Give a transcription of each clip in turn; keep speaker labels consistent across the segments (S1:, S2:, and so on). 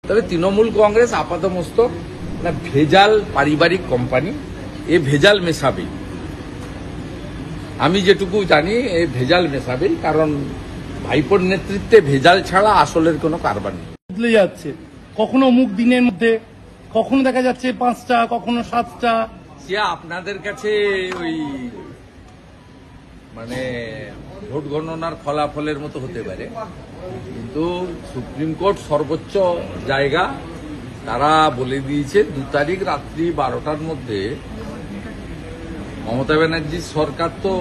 S1: তবে তৃণমূল কংগ্রেস আপাতমস্তক না ভেজাল পারিবারিক কোম্পানি, এ ভেজাল মেশাবেই। আমি যেটুকু জানি এই ভেজাল মেশাবেই, কারণ ভাইপোর নেতৃত্বে ভেজাল ছাড়া আসলের কোনো কারবার নেই।
S2: বদলে যাচ্ছে, কখনো মুখ দিনের মধ্যে, কখনো দেখা যাচ্ছে 5টা, কখনো 7টা।
S1: সে আপনাদের কাছে ওই মানে ভোট গণনার ফলাফলের মতো হতে পারে, কিন্তু সুপ্রিম কোর্ট সর্বোচ্চ জায়গা, তারা বলে দিয়েছে 2 তারিখ রাত্রি 12টার মধ্যে মমতা ব্যানার্জির সরকার তো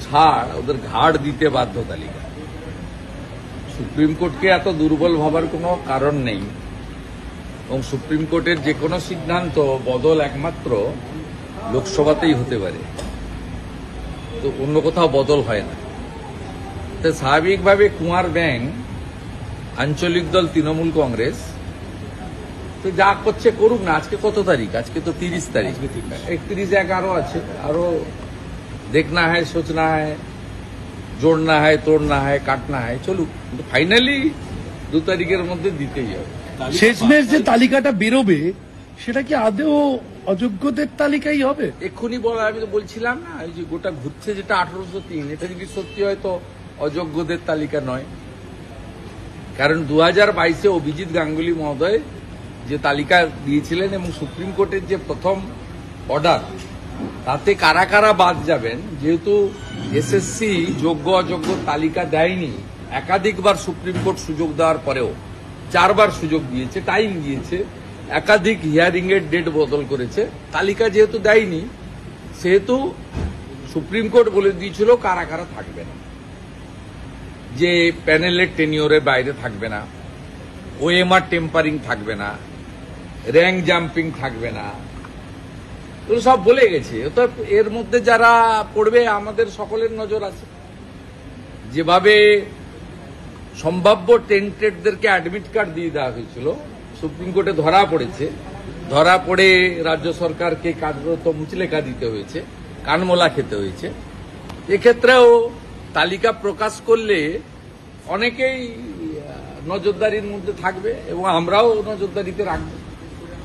S1: ছাড়, ওদের ঘাড় দিতে বাধ্য তালিকা। সুপ্রিম কোর্টকে এত দুর্বল ভাবার কোনো কারণ নেই, এবং সুপ্রিম কোর্টের যে কোনো সিদ্ধান্ত বদল একমাত্র লোকসভাতেই হতে পারে, তো অন্য কোথাও বদল হয় না। তো স্বাভাবিকভাবে কুমার ব্যাং আঞ্চলিক দল তৃণমূল কংগ্রেস তো যা করছে করুক না। আজকে কত তারিখ? আজকে তো 30 তারিখ, 31-1 আছে, আরো দেখনা হয়, সোচনা হয়, জোড়না হয়, তোড়না হয়, কাটনা হয়, চলুক, কিন্তু ফাইনালি 2 তারিখের মধ্যে দিতেই হবে।
S2: শেষমেশ যে তালিকাটা বেরোবে সেটা কি আদৌ অযোগ্যদের তালিকাই হবে?
S1: এক্ষুনি বলা, আমি তো বলছিলাম না, এই যে গোটা ঘুরছে যেটা 1803, এটা যদি সত্যি হয় তো অযোগ্যদের তালিকা নয়। কারণ 2022-এ অভিজিৎ গাঙ্গুলি মহোদয় যে তালিকা দিয়েছিলেন এবং সুপ্রিম কোর্টের যে প্রথম অর্ডার, তাতে কারা কারা বাদ যাবেন, যেহেতু এসএসসি যোগ্য অযোগ্য তালিকা দেয়নি, একাধিকবার সুপ্রিম কোর্ট সুযোগ দেওয়ার পরেও 4 বার সুযোগ দিয়েছে, টাইম দিয়েছে, একাধিক হিয়ারিং এর ডেট বদল করেছে, তালিকা যেহেতু দেয়নি সেহেতু সুপ্রিম কোর্ট বলে দিয়েছিল কারা কারা থাকবে না, যে প্যানেলের টেনিওরের বাইরে থাকবে না, ওএমআর টেম্পারিং থাকবে না, র্যাঙ্ক জাম্পিং থাকবে না, তো সব বলে গেছে। তো এর মধ্যে যারা পড়বে আমাদের সকলের নজর আছে। যেভাবে সম্ভাব্য টেন্টেডদেরকে অ্যাডমিট কার্ড দিয়ে দেওয়া হয়েছিল, সুপ্রিম কোর্টে ধরা পড়েছে, ধরা পড়ে রাজ্য সরকারকে কার্যত মুচলেকা দিতে হয়েছে, কানমোলা খেতে হয়েছে। এক্ষেত্রেও তালিকা প্রকাশ করলে অনেকেই নজরদারির মধ্যে থাকবে এবং আমরাও নজরদারিতে রাখব।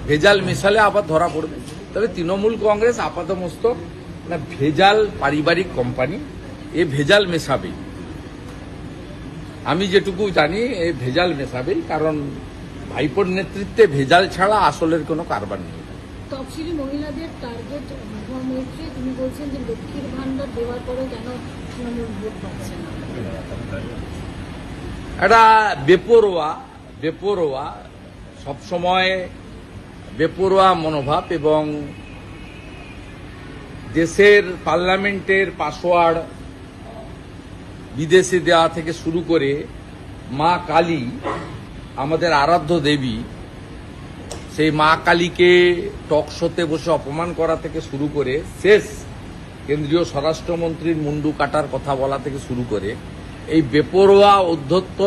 S1: ভেজাল মেশালে আবার ধরা পড়বে। তবে তৃণমূল কংগ্রেস আপাতমস্তক না ভেজাল পারিবারিক কোম্পানি, এ ভেজাল মেশাবেই। আমি যেটুকু জানি এই ভেজাল মেশাবেই, কারণ ভাইপোর নেতৃত্বে ভেজাল ছাড়া আসলের কোনো কারবার নেই।
S3: তফসিলি মহিলাদের টার্গেট মৈত্রী, তিনি বলছেন যে লক্ষ্মীর ভান্ডার দেওয়ার পরেও কেন তৃণমূল ভোট পাচ্ছে না।
S1: এটা বেপরোয়া সবসময় বেপরোয়া মনোভাব, এবং দেশের পার্লামেন্টের পাসওয়ার্ড বিদেশে দেওয়া থেকে শুরু করে মা কালী আমাদের আরাধ্য দেবী, সেই মা কালীকে টক শোতে বসে অপমান করা থেকে শুরু করে শেষ কেন্দ্রীয় স্বরাষ্ট্রমন্ত্রীর মুন্ডু কাটার কথা বলা থেকে শুরু করে এই বেপরোয়া অধ্যত্ত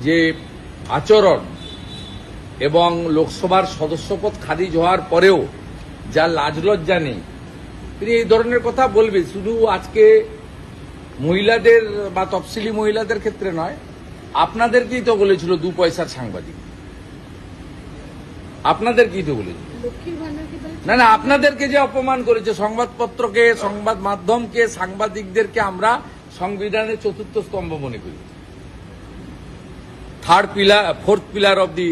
S1: যে আচরণ, এবং লোকসভার সদস্যপদ খারিজ হওয়ার পরেও যা লাজলজ্জা নেই, তিনি এই ধরনের কথা বলবে। শুধু আজকে মহিলাদের বা তফসিলি মহিলাদের ক্ষেত্রে নয়, আপনাদেরকেই তো বলেছিল 2 পয়সার সাংবাদিক, আপনাদেরকেই তো বলেছিল। না না, আপনাদেরকে যে অপমান করেছে, সংবাদপত্রকে, সংবাদ মাধ্যমকে, সাংবাদিকদেরকে আমরা সংবিধানের 4র্থ স্তম্ভ মনে করি, 4th pillar of the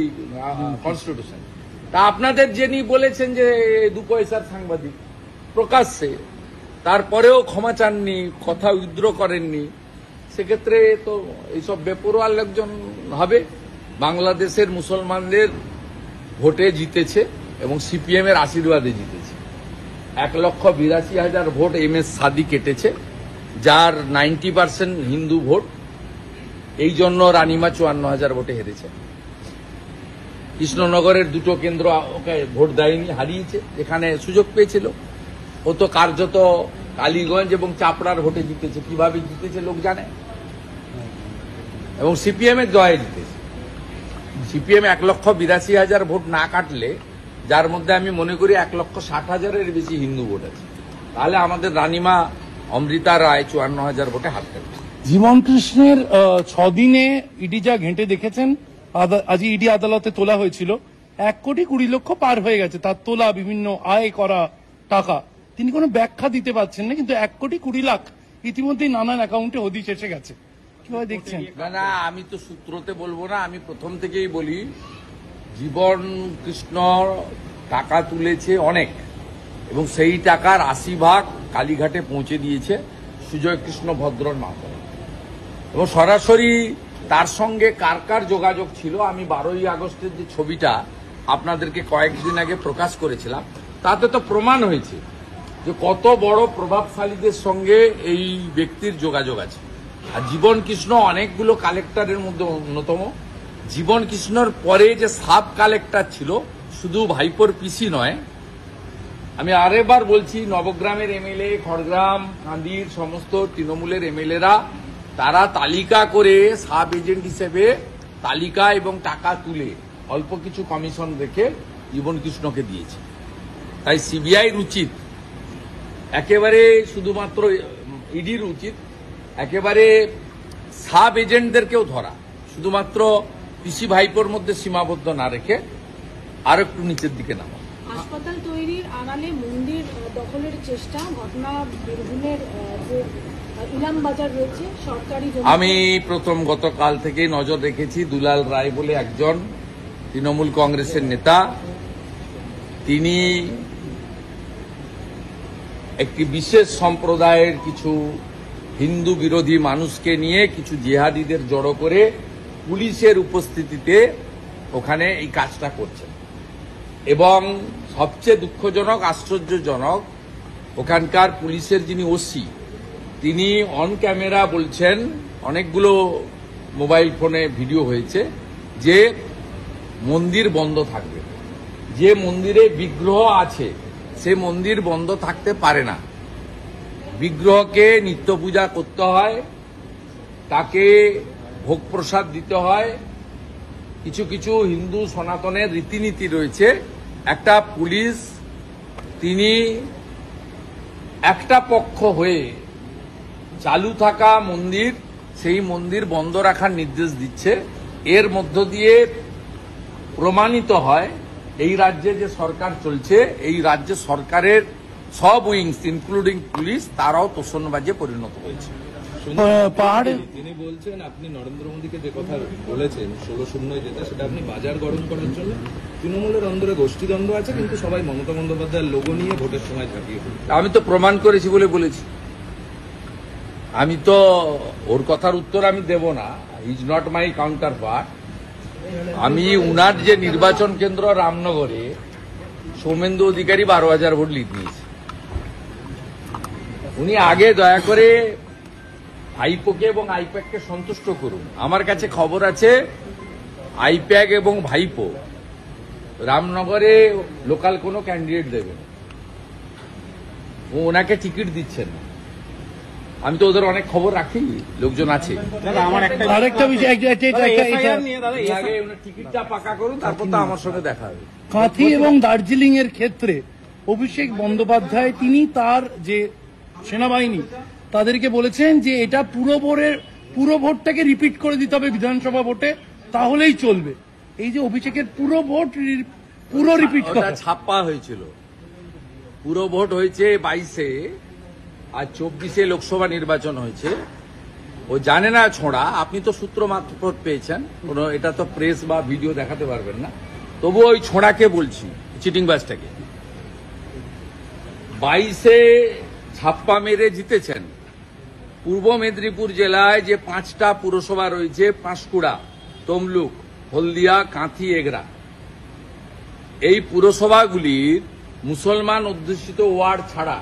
S1: constitution. তা আপনাদের যিনি বলেছেন যে 2 পয়সার সাংবাদিক প্রকাশ্যে, তারপরেও ক্ষমা চাননি, কথা উইথড্র করেননি, সেক্ষেত্রে তো এইসব বেপরোয়া লোকজন হবে। বাংলাদেশের মুসলমানদের ভোটে জিতেছে এবং সিপিএম এর আশীর্বাদে জিতেছে। 1,82,000 ভোট MS সাদি কেটেছে, যার 90% হিন্দু ভোট। এই জন্য রানিমা 54,000 ভোটে হেরেছে। কৃষ্ণনগরের 2টো কেন্দ্র ওকে ভোট দেয়নি, হারিয়েছে, এখানে সুযোগ পেয়েছিল। ও তো কার্যত কালীগঞ্জ এবং চাপড়ার ভোটে জিতেছে। কিভাবে জিতেছে লোক জানে, এবং সিপিএম এর জয়ে জিতেছে। সিপিএম 1,82,000 ভোট না কাটলে, যার মধ্যে আমি মনে করি 1,60,000-এর বেশি হিন্দু ভোট আছে, তাহলে আমাদের রানিমা অমৃতা রায় 54,000 ভোটে হাত কাটবে।
S2: জীবন কৃষ্ণের 6 দিনে ইডি যা ঘেঁটে দেখেছেন, আজ ইডি আদালতে তোলা হয়েছিল, 1,20,00,000 পার হয়ে গেছে তার তোলা বিভিন্ন আয় করা টাকা। তিনি কোনো ব্যাখ্যা দিতে পারছেন না, কিন্তু 1,20,00,000 ইতিমধ্যেই নানান অ্যাকাউন্টে হদিশ এসে গেছে। কিভাবে দেখছেন?
S1: না, আমি তো সূত্রতে বলবো না, আমি প্রথম থেকেই বলি জীবন কৃষ্ণ টাকা তুলেছে অনেক, এবং সেই টাকার 80% কালীঘাটে পৌঁছে দিয়েছে সুজয় কৃষ্ণ ভদ্রর মাধ্যমে, এবং সরাসরি তার সঙ্গে কার কার যোগাযোগ ছিল আমি 12ই আগস্টের যে ছবিটা আপনাদেরকে কয়েকদিন আগে প্রকাশ করেছিলাম তাতে তো প্রমাণ হয়েছে যে কত বড় প্রভাবশালীদের সঙ্গে এই ব্যক্তির যোগাযোগ আছে। আর জীবন কৃষ্ণ অনেকগুলো কালেক্টরের মধ্যে অন্যতম। জীবন কৃষ্ণর পরে যে সাব কালেক্টর ছিল শুধু ভাইপোর পিসি নয়, আমি আরেকবার বলছি, নবগ্রামের এমএলএ, খড়গ্রাম, কান্দির সমস্ত তৃণমূলের এমএলএরা তারা তালিকা করে সাব এজেন্ট হিসেবে তালিকা এবং টাকা তুলে অল্প কিছু কমিশন রেখে জীবন কৃষ্ণকে দিয়েছে। তাই সিবিআইর উচিত, একেবারে শুধুমাত্র ইডির উচিত একেবারে সাব এজেন্টদেরকেও ধরা, শুধুমাত্র পিসি ভাইপোর মধ্যে সীমাবদ্ধ না রেখে আর একটু নিচের দিকে নামা।
S3: হাসপাতাল তৈরির আড়ালে মন্দির দখলের চেষ্টা, ঘটনা বীরভূমের যে ইলাম বাজার রয়েছে সরকারি জমি।
S1: আমি প্রথম গতকাল থেকেই নজর রেখেছি, দুলাল রায় বলে একজন তৃণমূল কংগ্রেসের নেতা, তিনি একটি বিশেষ সম্প্রদায়ের কিছু হিন্দু বিরোধী মানুষকে নিয়ে কিছু জিহাদিদের জড়ো করে পুলিশের উপস্থিতিতে ওখানে এই কাজটা করছেন। এবং সবচেয়ে দুঃখজনক, আশ্চর্যজনক, ওখানকার পুলিশের যিনি ওসি তিনি অন ক্যামেরা বলছেন, অনেকগুলো মোবাইল ফোনে ভিডিও হয়েছে, যে মন্দির বন্ধ থাকবে, যে মন্দিরে বিগ্রহ আছে সে মন্দির বন্ধ থাকতে পারে না। বিগ্রহকে নিত্য পূজা করতে হয়, তাকে ভোগ প্রসাদ দিতে হয়, কিছু কিছু হিন্দু সনাতনের রীতিনীতি রয়েছে। একটা পুলিশ তিনি একটা পক্ষ হয়ে চালু থাকা মন্দির, সেই মন্দির বন্ধ রাখার নির্দেশ দিচ্ছে। এর মধ্য দিয়ে প্রমাণিত হয় এই রাজ্যে যে সরকার চলছে, এই রাজ্যে সরকারের সব উইংস ইনক্লুডিং পুলিশ তারাও তোষণবাজে পরিণত হয়েছে।
S2: পাহাড়ে
S4: তিনি বলছেন আপনি নরেন্দ্র মোদীকে যে কথা বলেছেন 16-0 যেটা, সেটা আপনি বাজার গরম করার জন্য তৃণমূলের অন্দরে গোষ্ঠীদ্বন্দ্ব আছে, কিন্তু সবাই মমতা বন্দ্যোপাধ্যায়ের লোগো নিয়ে ভোটের সময় ঝাঁপিয়ে পড়ে।
S1: আমি তো প্রমাণ করেছি বলে বলেছি, আমি তো ওর কথার উত্তর আমি দেব না, is not my counter part. আমি উনার যে নির্বাচন কেন্দ্র রামনগরে সৌমেন্দু অধিকারী 12,000 ভোট লিড নিয়েছে। উনি আগে দয়া করে আইপোকে এবং আইপ্যাককে সন্তুষ্ট করুন। আমার কাছে খবর আছে আইপ্যাক এবং ভাইপো রামনগরে লোকাল কোনো ক্যান্ডিডেট দেবেন, ওনাকে টিকিট দিচ্ছেন না। আমি তো ওদের অনেক খবর রাখি, লোকজন আছে।
S2: আরেকটা বিষয়,
S1: আগে ওনার টিকিটটা পাকা করুন, তারপর তো আমার সঙ্গে দেখা হবে।
S2: কাঁথি এবং দার্জিলিং এর ক্ষেত্রে অভিষেক বন্দ্যোপাধ্যায় তিনি তার যে সেনাবাহিনী তাদেরকে বলেছেন যে এটা পুরো ভোটটাকে রিপিট করে দিতে হবে বিধানসভা ভোটে, তাহলেই চলবে। এই যে অভিষেকের পুরো রিপিট করা,
S1: ছাপ্পা হয়েছিল, পুরো ভোট হয়েছে 22-এ, আর 24-এ লোকসভা নির্বাচন হয়েছে। ও জানে না ছোঁড়া, আপনি তো সূত্র মারফত পেয়েছেন, কোনো এটা তো প্রেস বা ভিডিও দেখাতে পারবেন না, তবু ওই ছোঁড়াকে বলছি, চিটিংবাজটাকে 22-এ ছাপ্পা মেরে জিতেছেন। পূর্ব মেদিনীপুর জেলায় যে 5টা পুরসভা রয়েছে, পাঁশকুড়া, তমলুক, হলদিয়া, কাঁথি, এগরা, এই পুরসভাগুলির মুসলমান অধ্যুষিত ওয়ার্ড ছাড়া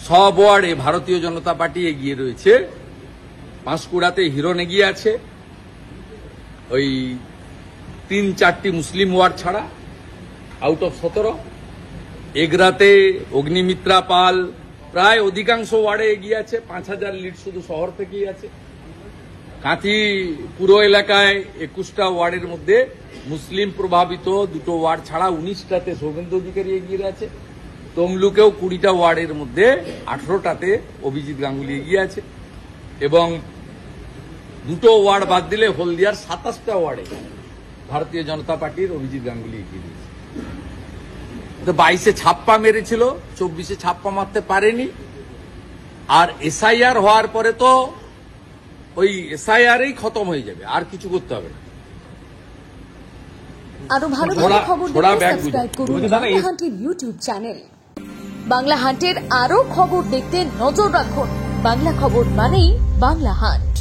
S1: সব ওয়ার্ডে ভারতীয় জনতা পার্টি এগিয়ে রয়েছে। পাঁশকুড়াতে হিরণ এগিয়ে আছে, ওই 3-4টি মুসলিম ওয়ার্ড ছাড়া, আউট অফ 17। এগরাতে অগ্নিমিত্রা পাল প্রায় অধিকাংশ ওয়ার্ডে এগিয়ে আছে, 5,000 লিড শুধু শহর থেকেই আছে। কাঁথি পুরো এলাকায় 21টা ওয়ার্ডের মধ্যে মুসলিম প্রভাবিত 2টো ওয়ার্ড ছাড়া 19টাতে সৌমেন্দু অধিকারী এগিয়ে আছে। তমলুকেও 20টা ওয়ার্ডের মধ্যে 18টাতে অভিজিৎ গাঙ্গুলি এগিয়ে আছে, এবং 2টো ওয়ার্ড বাদ দিলে হলদিয়ার 27টা ওয়ার্ডে ভারতীয় জনতা পার্টির অভিজিৎ গাঙ্গুলি এগিয়ে দিয়েছে। তো 22-এ ছাপ্পা মেরেছিল, 24-এ ছাপ্পা মারতে পারেনি। আর এসআইআর হওয়ার পরে তো ওই এসআইআরই খতম হয়ে যাবে, আর কিছু করতে হবে না।
S5: আরো ভালো ভালো খবর দেখতে সাবস্ক্রাইব করুন বাংলা হান্টের ইউটিউব চ্যানেল। বাংলা হান্টের আরো খবর দেখতে নজর রাখুন। বাংলা খবর মানেই বাংলা হান্ট।